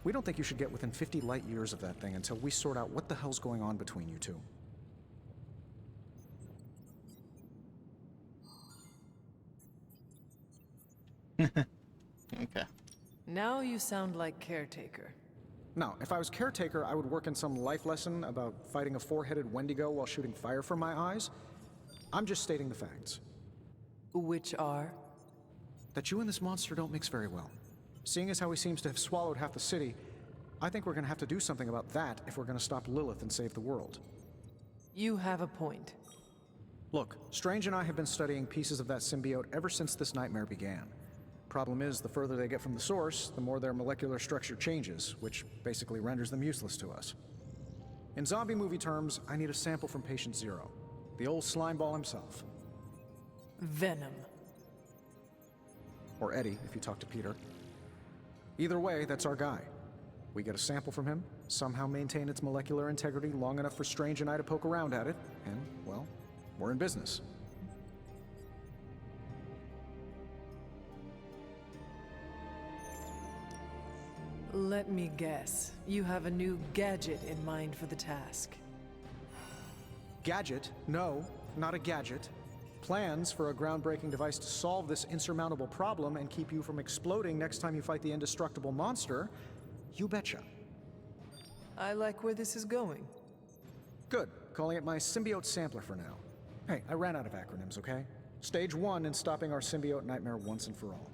we don't think you should get within 50 light years of that thing until we sort out what the hell's going on between you two. Okay. Now you sound like caretaker. No, if I was caretaker, I would work in some life lesson about fighting a four-headed Wendigo while shooting fire from my eyes. I'm just stating the facts. Which are? That you and this monster don't mix very well. Seeing as how he seems to have swallowed half the city, I think we're gonna have to do something about that if we're gonna stop Lilith and save the world. You have a point. Look, Strange and I have been studying pieces of that symbiote ever since this nightmare began. Problem is, the further they get from the source, the more their molecular structure changes, which basically renders them useless to us. In zombie movie terms, I need a sample from Patient Zero, the old slimeball himself. Venom. Or Eddie, if you talk to Peter. Either way, that's our guy. We get a sample from him, somehow maintain its molecular integrity long enough for Strange and I to poke around at it, and, well, we're in business. Let me guess. You have a new gadget in mind for the task. Gadget? No, not a gadget. Plans for a groundbreaking device to solve this insurmountable problem and keep you from exploding next time you fight the indestructible monster? You betcha. I like where this is going. Good. Calling it my symbiote sampler for now. Hey, I ran out of acronyms, okay? Stage 1 in stopping our symbiote nightmare once and for all.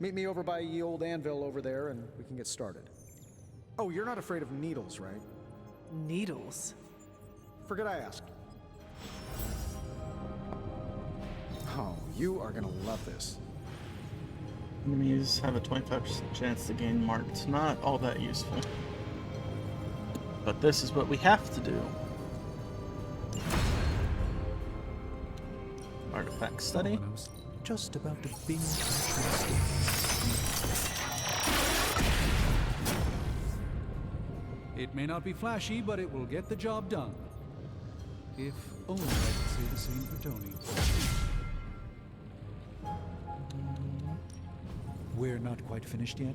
Meet me over by ye old anvil over there and we can get started. Oh, you're not afraid of needles, right? Needles? Forget I asked. Oh, you are gonna love this. Enemies have a 25% chance to gain marked. Not all that useful. But this is what we have to do. Artifact study. I was just about to binge. It may not be flashy, but it will get the job done. If only I could say the same for Tony. We're not quite finished yet.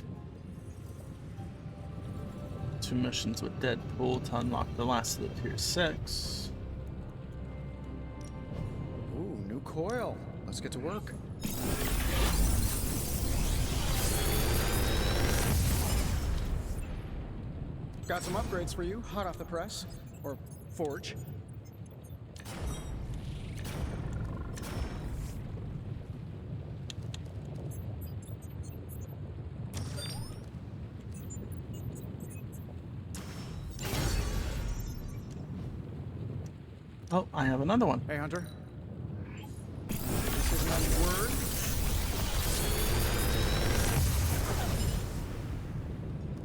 2 missions with Deadpool to unlock the last of the Tier 6. Ooh, new coil. Let's get to work. Got some upgrades for you, hot off the press. Or forge. Oh, I have another one. Hey, Hunter. This isn't any word.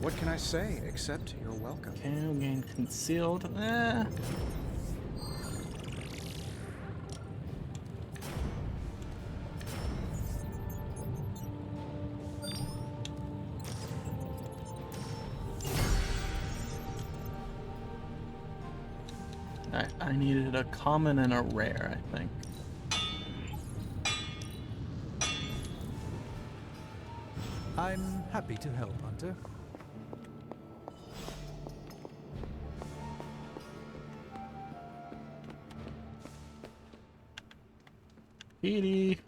What can I say except you're welcome? KO gain concealed. I needed a common and a rare, I think. I'm happy to help, Hunter. Petey.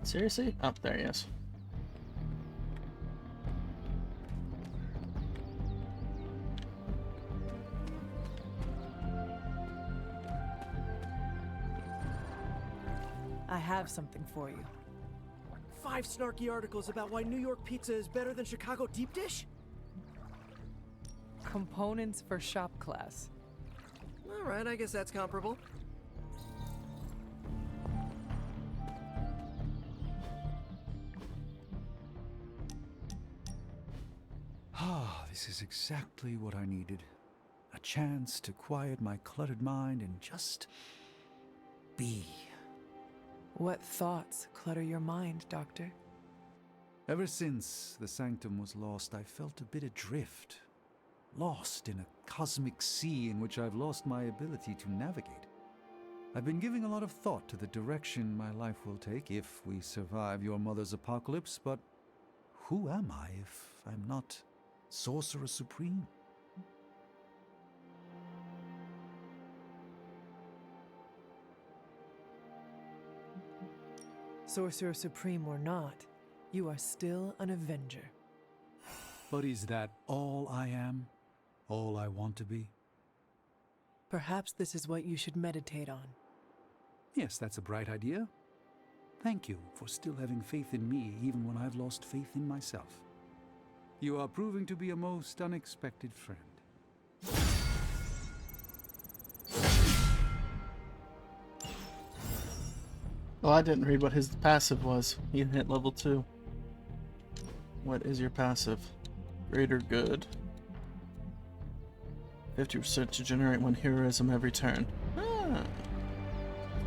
Seriously? Oh, there he is. I have something for you. 5 snarky articles about why New York pizza is better than Chicago deep dish? Components for shop class. Alright, I guess that's comparable. Ah, this is exactly what I needed. A chance to quiet my cluttered mind and just be. What thoughts clutter your mind, Doctor? Ever since the Sanctum was lost, I felt a bit adrift. Lost in a cosmic sea in which I've lost my ability to navigate. I've been giving a lot of thought to the direction my life will take if we survive your mother's apocalypse, but who am I if I'm not Sorcerer Supreme? Sorcerer Supreme or not, you are still an Avenger. But is that all I am? All I want to be? Perhaps this is what you should meditate on. Yes, that's a bright idea. Thank you for still having faith in me even when I've lost faith in myself. You are proving to be a most unexpected friend. Oh, I didn't read what his passive was. He hit level 2. What is your passive? Greater good. 50% to generate 1 heroism every turn. Ah,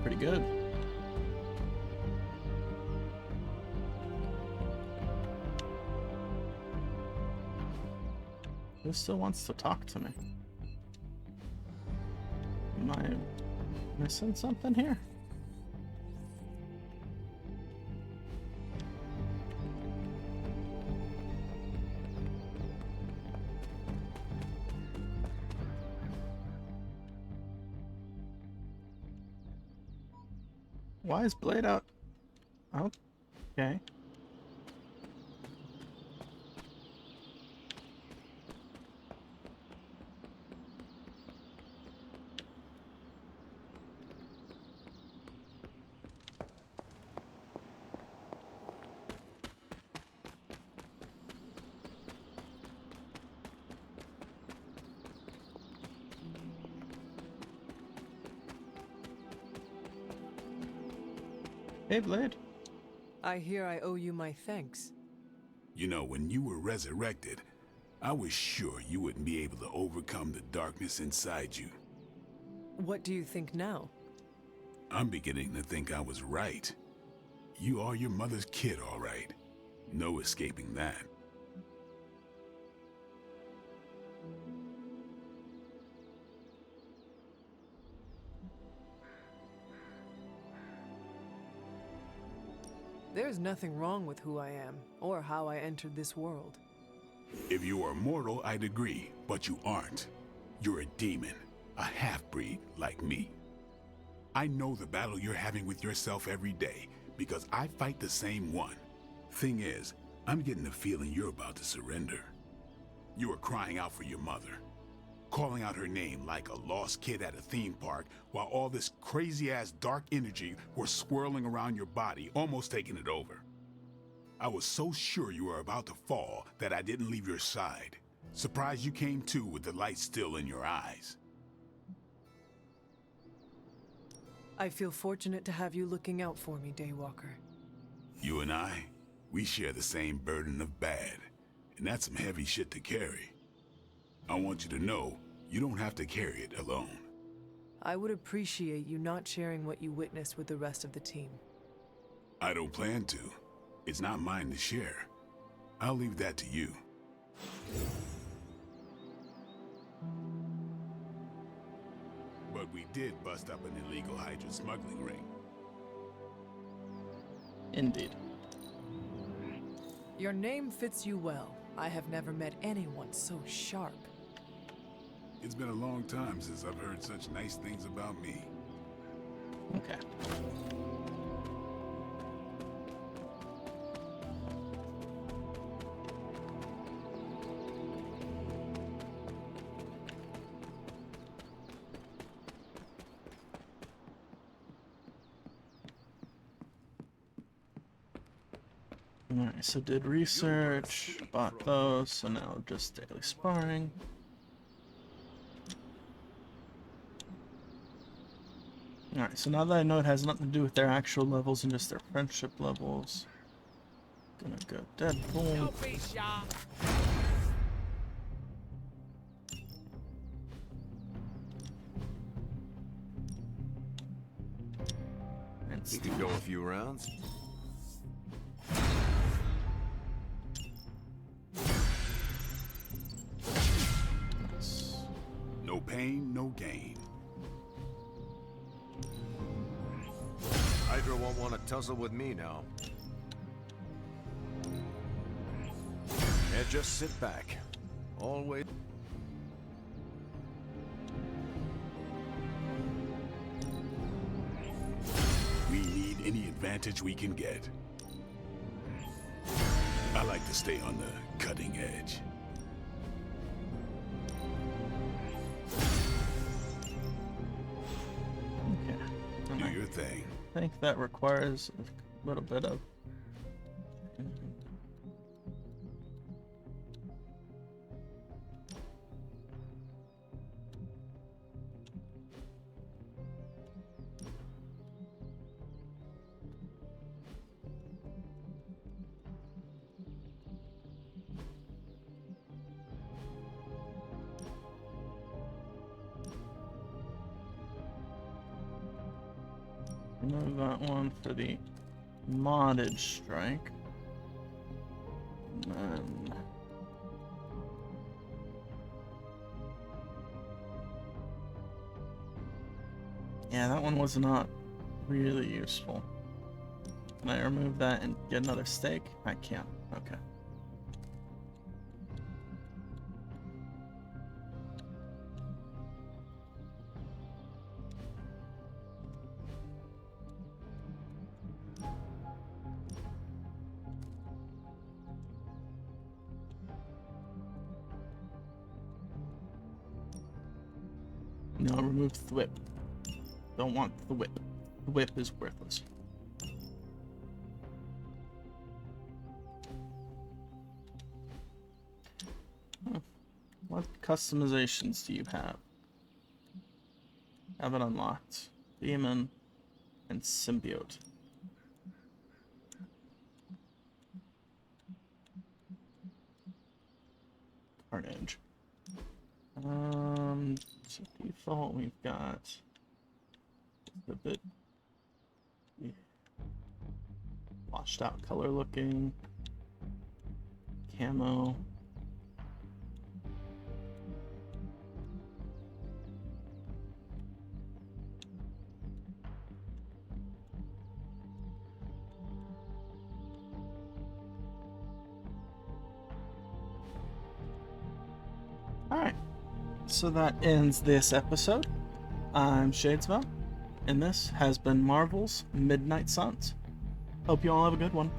pretty good. Who still wants to talk to me? Am I missing something here? Why is Blade out? Oh, okay. Hey, Blade. I hear I owe you my thanks. You know, when you were resurrected, I was sure you wouldn't be able to overcome the darkness inside you. What do you think now? I'm beginning to think I was right. You are your mother's kid, all right. No escaping that. There's nothing wrong with who I am, or how I entered this world. If you are mortal, I'd agree, but you aren't. You're a demon, a half-breed like me. I know the battle you're having with yourself every day, because I fight the same one. Thing is, I'm getting the feeling you're about to surrender. You are crying out for your mother, calling out her name like a lost kid at a theme park, while all this crazy-ass dark energy was swirling around your body, almost taking it over. I was so sure you were about to fall that I didn't leave your side. Surprised you came to with the light still in your eyes. I feel fortunate to have you looking out for me, Daywalker. You and I, we share the same burden of bad, and that's some heavy shit to carry. I want you to know, you don't have to carry it alone. I would appreciate you not sharing what you witnessed with the rest of the team. I don't plan to. It's not mine to share. I'll leave that to you. But we did bust up an illegal Hydra smuggling ring. Indeed. Your name fits you well. I have never met anyone so sharp. It's been a long time since I've heard such nice things about me. Okay. Alright, so did research, bought those, so now just daily sparring. Alright, so now that I know it has nothing to do with their actual levels and just their friendship levels, gonna go Deadpool. Don't be shy. We could go a few rounds. No pain, no gain. Hydra won't want to tussle with me now. And just sit back. Always. We need any advantage advantage we can get. I like to stay on the cutting edge. Okay. Do your thing. I think that requires a little bit of... Remove that one for the modded strike. And then... yeah, that one was not really useful. Can I remove that and get another stake? I can't. Okay. No, remove the whip. Don't want the whip. The whip is worthless. What customizations do you have? Have it unlocked. Demon and Symbiote. Carnage. So default we've got a bit washed out color looking, camo. Alright. So that ends this episode. I'm Shadesville, and this has been Marvel's Midnight Suns. Hope you all have a good one.